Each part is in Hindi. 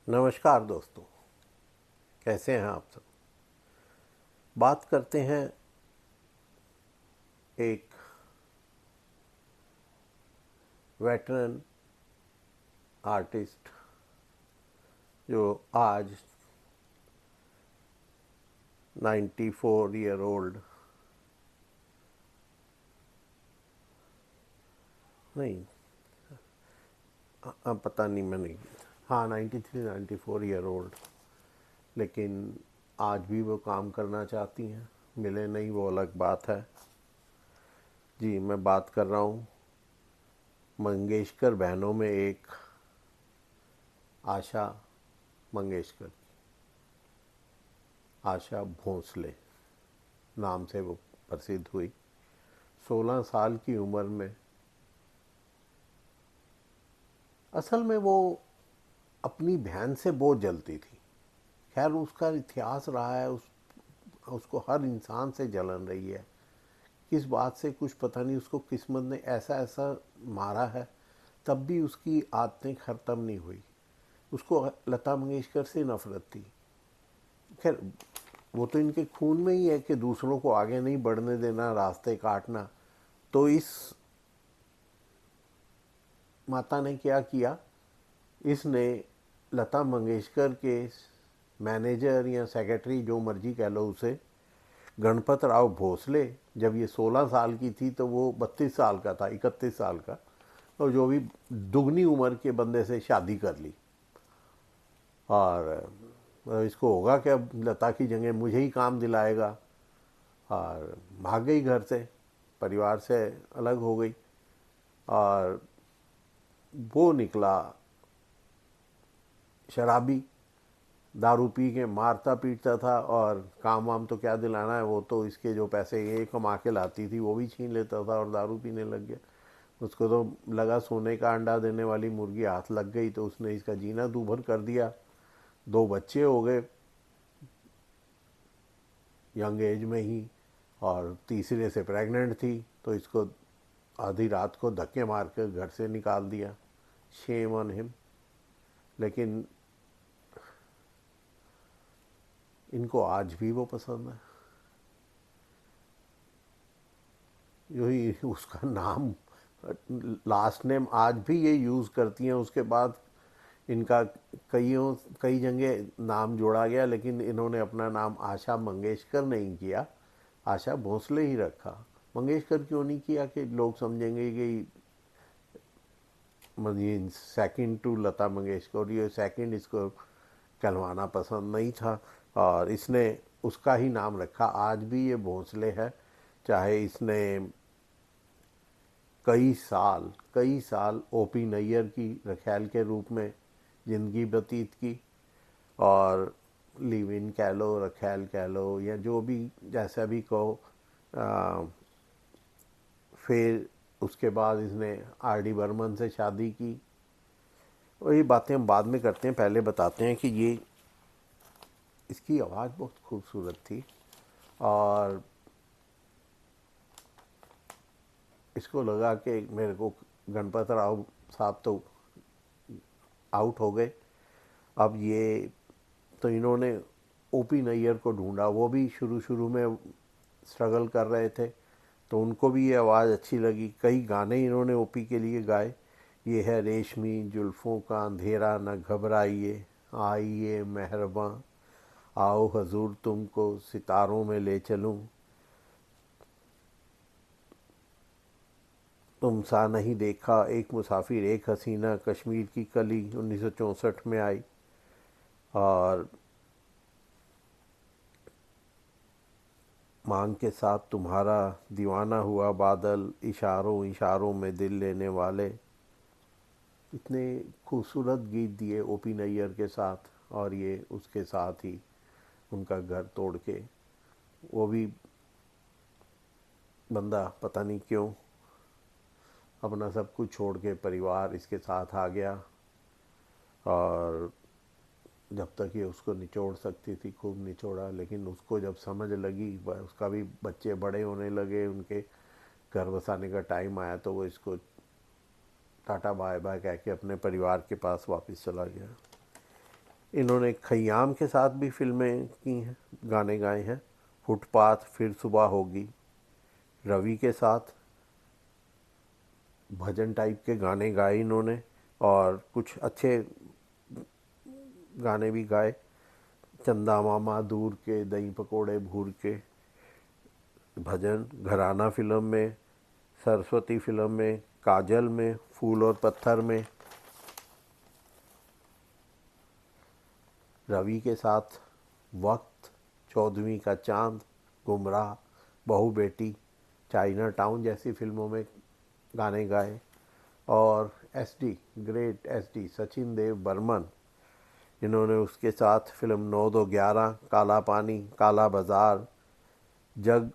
नमस्कार दोस्तों, कैसे हैं आप सब। बात करते हैं एक वेटरन आर्टिस्ट जो आज 94 ईयर ओल्ड, नहीं, अब पता नहीं, मैंने, हाँ, 93-94 ईयर ओल्ड, लेकिन आज भी वो काम करना चाहती हैं। मिले नहीं वो अलग बात है। जी, मैं बात कर रहा हूँ मंगेशकर बहनों में एक आशा मंगेशकर की। आशा भोंसले नाम से वो प्रसिद्ध हुई। 16 साल की उम्र में, असल में वो अपनी बहन से बहुत जलती थी। खैर, उसका इतिहास रहा है, उसको हर इंसान से जलन रही है। किस बात से कुछ पता नहीं, उसको किस्मत ने ऐसा ऐसा मारा है, तब भी उसकी आदतें ख़त्म नहीं हुई। उसको लता मंगेशकर से नफरत थी। खैर, वो तो इनके खून में ही है कि दूसरों को आगे नहीं बढ़ने देना, रास्ते काटना। तो इस माता ने क्या किया, इसने लता मंगेशकर के मैनेजर या सेक्रेटरी, जो मर्जी कह लो उसे, गणपत राव भोसले, जब ये 16 साल की थी तो वो 32 साल का था, 31 साल का, और जो भी दुगनी उम्र के बंदे से शादी कर ली। और इसको होगा कि अब लता की जगह मुझे ही काम दिलाएगा, और भाग गई घर से, परिवार से अलग हो गई। और वो निकला शराबी, दारू पी के मारता पीटता था, और काम वाम तो क्या दिलाना है, वो तो इसके जो पैसे ये कमा के लाती थी वो भी छीन लेता था और दारू पीने लग गया। उसको तो लगा सोने का अंडा देने वाली मुर्गी हाथ लग गई, तो उसने इसका जीना दूभर कर दिया। 2 बच्चे हो गए यंग एज में ही, और तीसरे से प्रेग्नेंट थी, तो इसको आधी रात को धक्के मार कर घर से निकाल दिया। Shame on him. लेकिन इनको आज भी वो पसंद है। यही उसका नाम, लास्ट नेम आज भी ये यूज़ करती हैं। उसके बाद इनका कई जगह नाम जोड़ा गया, लेकिन इन्होंने अपना नाम आशा मंगेशकर नहीं किया, आशा भोसले ही रखा। मंगेशकर क्यों नहीं किया कि लोग समझेंगे कि मतलब सेकंड टू लता मंगेशकर, और ये सेकंड इसको कहलवाना पसंद नहीं था, और इसने उसका ही नाम रखा। आज भी ये भोसले है, चाहे इसने कई साल ओपी नैयर की रखैल के रूप में ज़िंदगी व्यतीत की, और लिव इन कह लो, रखैल कह लो, या जो भी जैसा भी कहो। फिर उसके बाद इसने आर डी बर्मन से शादी की। वही बातें हम बाद में करते हैं, पहले बताते हैं कि ये, इसकी आवाज़ बहुत खूबसूरत थी, और इसको लगा कि मेरे को गणपत राव साहब तो आउट हो गए, अब ये, तो इन्होंने ओपी नैयर को ढूंढा। वो भी शुरू शुरू में स्ट्रगल कर रहे थे, तो उनको भी ये आवाज़ अच्छी लगी। कई गाने इन्होंने ओपी के लिए गाए। ये है रेशमी जुल्फ़ों का अंधेरा न घबराइए, आइए मेहरबां, आओ हजूर तुमको सितारों में ले चलूं, तुम सा नहीं देखा, एक मुसाफिर एक हसीना, कश्मीर की कली 1964 में आई। और मांग के साथ तुम्हारा, दीवाना हुआ बादल, इशारों इशारों में दिल लेने वाले। इतने खूबसूरत गीत दिए ओपी नैयर के साथ, और ये उसके साथ ही उनका घर तोड़ के, वो भी बंदा पता नहीं क्यों अपना सब कुछ छोड़ के परिवार इसके साथ आ गया। और जब तक ये उसको निचोड़ सकती थी खूब निचोड़ा, लेकिन उसको जब समझ लगी, उसका भी बच्चे बड़े होने लगे, उनके घर बसाने का टाइम आया, तो वो इसको टाटा बाय बाय कह के अपने परिवार के पास वापस चला गया। इन्होंने खय्याम के साथ भी फिल्में की हैं, गाने गाए हैं। फुटपाथ, फिर सुबह होगी, रवि के साथ भजन टाइप के गाने गाए इन्होंने, और कुछ अच्छे गाने भी गाए। चंदा मामा दूर के, दही पकोड़े भूर के, भजन। घराना फिल्म में, सरस्वती फिल्म में, काजल में, फूल और पत्थर में, रवि के साथ वक्त, चौदहवीं का चांद, गुमराह, बहू बेटी, चाइना टाउन जैसी फिल्मों में गाने गाए। और SD, great SD Sachin Dev Burman, इन्होंने उसके साथ फिल्म 9-2-11, काला पानी, काला बाजार, जग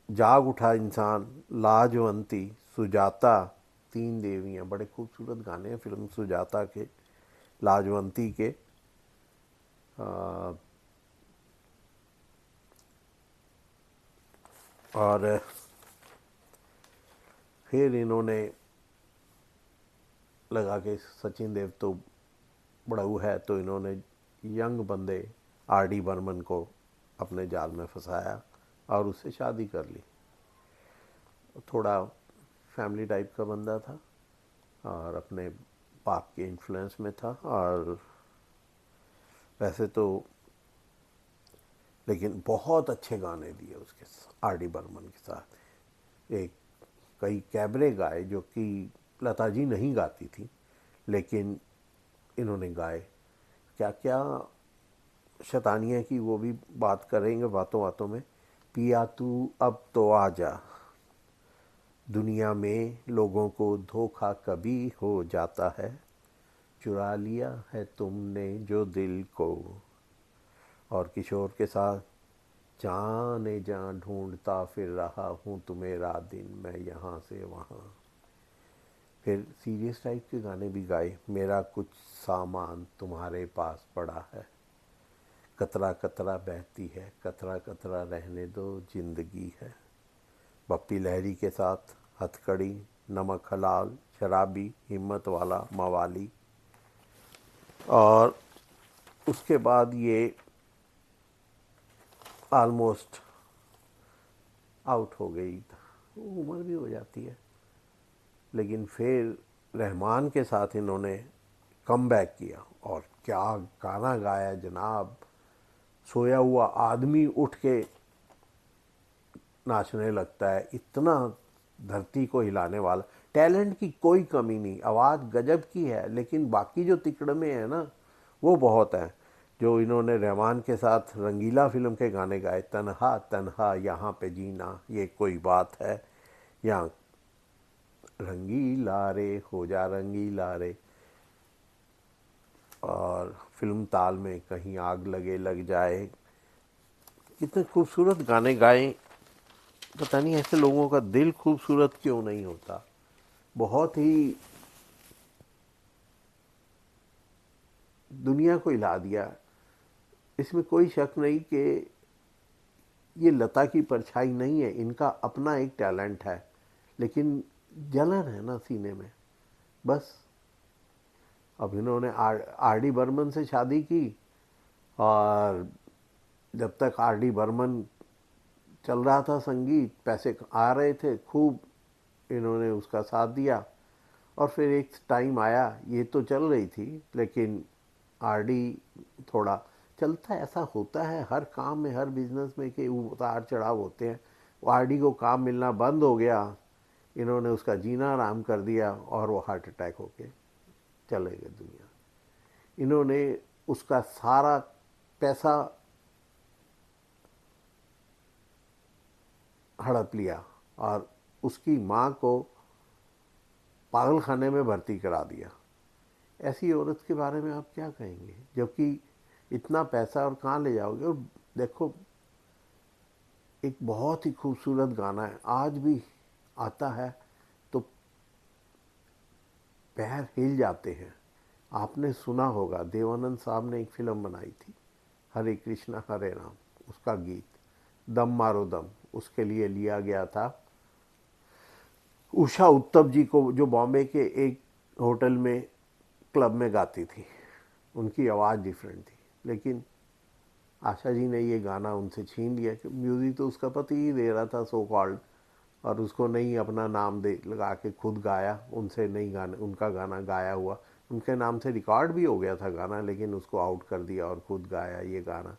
जाग उठा इंसान, लाजवंती, सुजाता, तीन देवियां, बड़े खूबसूरत गाने हैं फिल्म सुजाता के, लाजवंती के। और फिर इन्होंने लगा कि सचिन देव तो बड़ाऊ है, तो इन्होंने यंग बंदे आर.डी. बर्मन को अपने जाल में फंसाया और उससे शादी कर ली। थोड़ा फैमिली टाइप का बंदा था और अपने बाप के इन्फ्लुएंस में था, और वैसे तो लेकिन बहुत अच्छे गाने दिए उसके आर.डी. बर्मन के साथ। एक कई कैबरे गाए जो कि लता जी नहीं गाती थी, लेकिन इन्होंने गाए। क्या क्या शैतानियाँ की, वो भी बात करेंगे बातों बातों में। पिया तू अब तो आ जा, दुनिया में लोगों को धोखा कभी हो जाता है, चुरा लिया है तुमने जो दिल को। और किशोर के साथ जाने जा ढूंढता फिर रहा हूँ तुम्हें रात दिन मैं यहाँ से वहाँ। फिर सीरियस टाइप के गाने भी गाए। मेरा कुछ सामान तुम्हारे पास पड़ा है, कतरा कतरा बहती है, कतरा कतरा रहने दो जिंदगी है। बप्पी लहरी के साथ हथकड़ी, नमक हलाल, शराबी, हिम्मत वाला, मवाली। और उसके बाद ये ऑलमोस्ट आउट हो गई, उम्र भी हो जाती है। लेकिन फिर रहमान के साथ इन्होंने कम बैक किया, और क्या गाना गाया जनाब। सोया हुआ आदमी उठ के नाचने लगता है, इतना धरती को हिलाने वाला। टैलेंट की कोई कमी नहीं, आवाज़ गजब की है, लेकिन बाकी जो तिकड़मे है ना, वो बहुत हैं। जो इन्होंने रहमान के साथ रंगीला फिल्म के गाने गाए, तन्हा तन्हा यहाँ पे जीना ये कोई बात है, या रंगीला रे हो जा रंगीला रे, और फिल्म ताल में कहीं आग लगे लग जाए। कितने खूबसूरत गाने गाए। पता नहीं ऐसे लोगों का दिल खूबसूरत क्यों नहीं होता। बहुत ही दुनिया को हिला दिया। इसमें कोई शक नहीं कि ये लता की परछाई नहीं है, इनका अपना एक टैलेंट है, लेकिन जलन है ना सीने में बस। अब इन्होंने आर.डी. बर्मन से शादी की, और जब तक आर.डी. बर्मन चल रहा था संगीत, पैसे आ रहे थे खूब, इन्होंने उसका साथ दिया। और फिर एक टाइम आया, ये तो चल रही थी, लेकिन आर.डी. थोड़ा चलता है, ऐसा होता है हर काम में, हर बिजनेस में कि उतार चढ़ाव होते हैं। आर.डी. को काम मिलना बंद हो गया, इन्होंने उसका जीना आराम कर दिया, और वो हार्ट अटैक होके चले गए दुनिया। इन्होंने उसका सारा पैसा हड़प लिया और उसकी माँ को पागल खाने में भर्ती करा दिया। ऐसी औरत के बारे में आप क्या कहेंगे, जबकि इतना पैसा और कहाँ ले जाओगे। और देखो, एक बहुत ही खूबसूरत गाना है, आज भी आता है तो पैर हिल जाते हैं। आपने सुना होगा, देवानंद साहब ने एक फिल्म बनाई थी, हरे कृष्णा हरे राम, उसका गीत दम मारो दम, उसके लिए लिया गया था उषा उत्तम जी को, जो बॉम्बे के एक होटल में क्लब में गाती थी। उनकी आवाज़ डिफरेंट थी। लेकिन आशा जी ने ये गाना उनसे छीन लिया कि म्यूज़िक तो उसका पति ही दे रहा था सो कॉल्ड, और उसको नहीं अपना नाम दे लगा के खुद गाया, उनसे नहीं गाने उनका गाना गाया हुआ, उनके नाम से रिकॉर्ड भी हो गया था गाना, लेकिन उसको आउट कर दिया और खुद गाया ये गाना।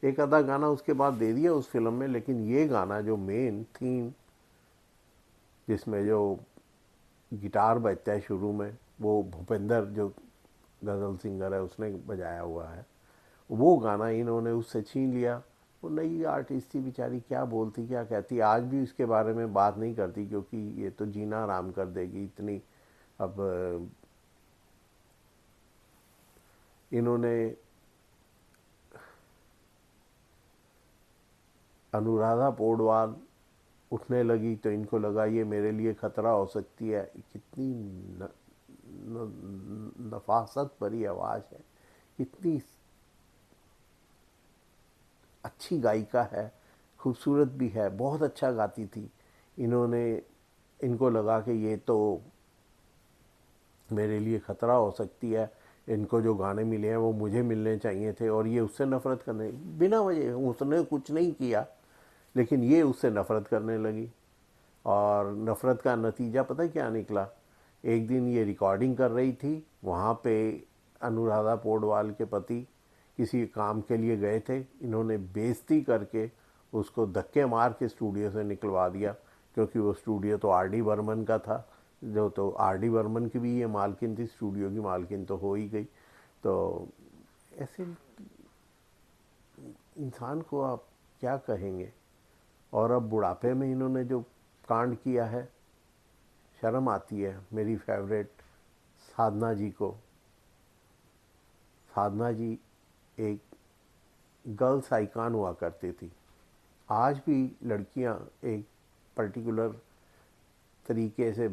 एक आधा गाना उसके बाद दे दिया उस फिल्म में, लेकिन ये गाना जो मेन थीम जिसमें जो गिटार बजता है शुरू में, वो भूपेंद्र जो गज़ल सिंगर है उसने बजाया हुआ है, वो गाना इन्होंने उससे छीन लिया। वो नई आर्टिस्ट थी बेचारी, क्या बोलती क्या कहती, आज भी इसके बारे में बात नहीं करती क्योंकि ये तो जीना आराम कर देगी इतनी। अब इन्होंने अनुराधा पौडवाल उठने लगी तो इनको लगा ये मेरे लिए ख़तरा हो सकती है। कितनी नफासत भरी आवाज़ है, कितनी अच्छी गायिका है, खूबसूरत भी है, बहुत अच्छा गाती थी। इन्होंने इनको लगा कि ये तो मेरे लिए ख़तरा हो सकती है, इनको जो गाने मिले हैं वो मुझे मिलने चाहिए थे, और ये उससे नफ़रत करने बिना वजह, उसने कुछ नहीं किया लेकिन ये उससे नफ़रत करने लगी। और नफ़रत का नतीजा पता क्या निकला? एक दिन ये रिकॉर्डिंग कर रही थी, वहाँ पे अनुराधा पौडवाल के पति किसी काम के लिए गए थे, इन्होंने बेइज्जती करके उसको धक्के मार के स्टूडियो से निकलवा दिया, क्योंकि वो स्टूडियो तो आर डी बर्मन का था, जो तो आर डी बर्मन की भी ये मालकिन थी, स्टूडियो की मालकिन तो हो ही गई। तो ऐसे इंसान को आप क्या कहेंगे? और अब बुढ़ापे में इन्होंने जो कांड किया है, शर्म आती है। मेरी फेवरेट साधना जी को, साधना जी एक गर्ल्स आइकॉन हुआ करती थी। आज भी लड़कियां एक पर्टिकुलर तरीके से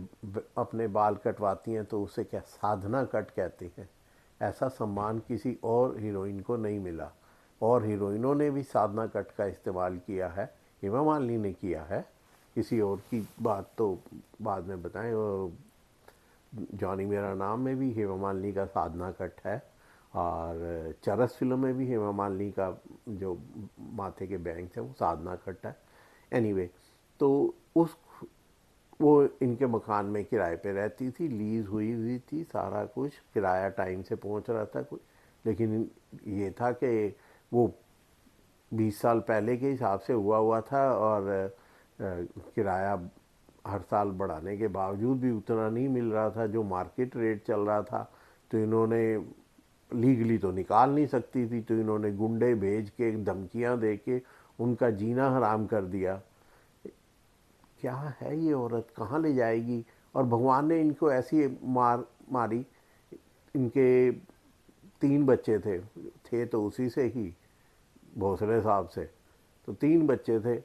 अपने बाल कटवाती हैं तो उसे क्या साधना कट कहते हैं। ऐसा सम्मान किसी और हीरोइन को नहीं मिला, और हीरोइनों ने भी साधना कट का इस्तेमाल किया है, हेमा मालिनी ने किया है, किसी और की बात तो बाद में बताएं। जॉनी मेरा नाम में भी हेमा मालिनी का साधना कट है, और चरस फिल्म में भी हेमा मालिनी का जो माथे के बैंग्स हैं वो साधना कट है। एनीवे, तो उस वो इनके मकान में किराए पे रहती थी, लीज हुई हुई थी, सारा कुछ किराया टाइम से पहुंच रहा था कुछ, लेकिन ये था कि वो 20 साल पहले के हिसाब से हुआ हुआ था, और किराया हर साल बढ़ाने के बावजूद भी उतना नहीं मिल रहा था जो मार्केट रेट चल रहा था। तो इन्होंने लीगली तो निकाल नहीं सकती थी, तो इन्होंने गुंडे भेज के धमकियां दे के उनका जीना हराम कर दिया। क्या है ये औरत, कहाँ ले जाएगी? और भगवान ने इनको ऐसी मारी। इनके 3 बच्चे थे तो उसी से ही, भोसले साहब से। तो 3 बच्चे थे।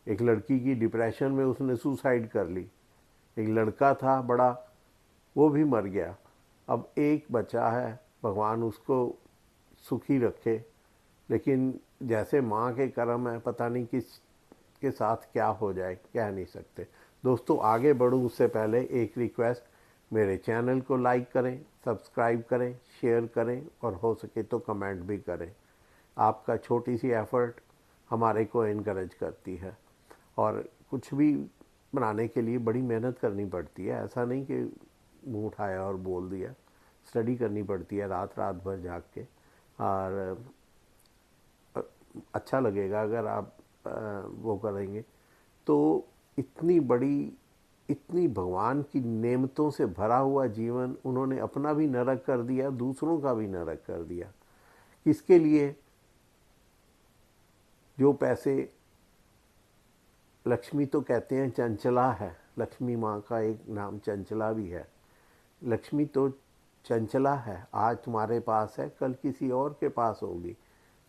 एक लड़की की डिप्रेशन में उसने सुसाइड कर ली, एक लड़का था बड़ा, वो भी मर गया। अब एक बचा है, भगवान उसको सुखी रखे। लेकिन जैसे माँ के कर्म है, पता नहीं किस के साथ क्या हो जाए, कह नहीं सकते। दोस्तों, आगे बढ़ूँ उससे पहले एक रिक्वेस्ट, मेरे चैनल को लाइक करें, सब्सक्राइब करें, शेयर करें, और हो सके तो कमेंट भी करें। आपका छोटी सी एफ़र्ट हमारे को इनकरेज करती है, और कुछ भी बनाने के लिए बड़ी मेहनत करनी पड़ती है। ऐसा नहीं कि मुंह उठाया और बोल दिया, स्टडी करनी पड़ती है रात रात भर जाग के। और अच्छा लगेगा अगर आप वो करेंगे तो। इतनी बड़ी, इतनी भगवान की नेमतों से भरा हुआ जीवन उन्होंने अपना भी नरक कर दिया, दूसरों का भी नरक कर दिया। किसके लिए? जो पैसे, लक्ष्मी तो कहते हैं चंचला है, लक्ष्मी माँ का एक नाम चंचला भी है। लक्ष्मी तो चंचला है, आज तुम्हारे पास है, कल किसी और के पास होगी।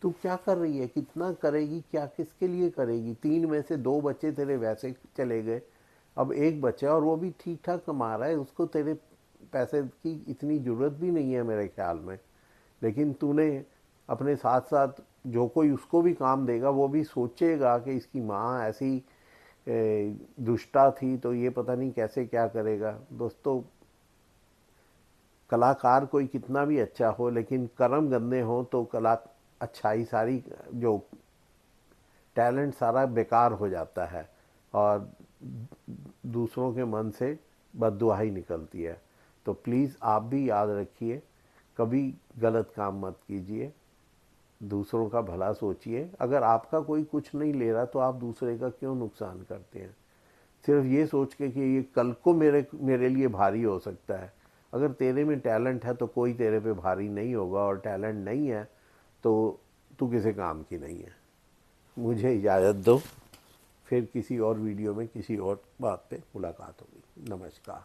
तू क्या कर रही है, कितना करेगी, क्या किसके लिए करेगी? 3 में से 2 बच्चे तेरे वैसे चले गए, अब एक बच्चा और वो भी ठीक ठाक कमा रहा है, उसको तेरे पैसे की इतनी ज़रूरत भी नहीं है मेरे ख्याल में। लेकिन तूने अपने साथ साथ जो कोई उसको भी काम देगा वो भी सोचेगा कि इसकी माँ ऐसी दुष्टा थी तो ये पता नहीं कैसे क्या करेगा। दोस्तों, कलाकार कोई कितना भी अच्छा हो, लेकिन कर्म गंदे हों तो कला अच्छाई सारी, जो टैलेंट सारा बेकार हो जाता है और दूसरों के मन से बद्दुआ ही निकलती है। तो प्लीज़ आप भी याद रखिए, कभी गलत काम मत कीजिए, दूसरों का भला सोचिए। अगर आपका कोई कुछ नहीं ले रहा तो आप दूसरे का क्यों नुकसान करते हैं, सिर्फ ये सोच के कि ये कल को मेरे लिए भारी हो सकता है। अगर तेरे में टैलेंट है तो कोई तेरे पे भारी नहीं होगा, और टैलेंट नहीं है तो तू किसी काम की नहीं है। मुझे इजाज़त दो, फिर किसी और वीडियो में किसी और बात पे मुलाकात होगी। नमस्कार।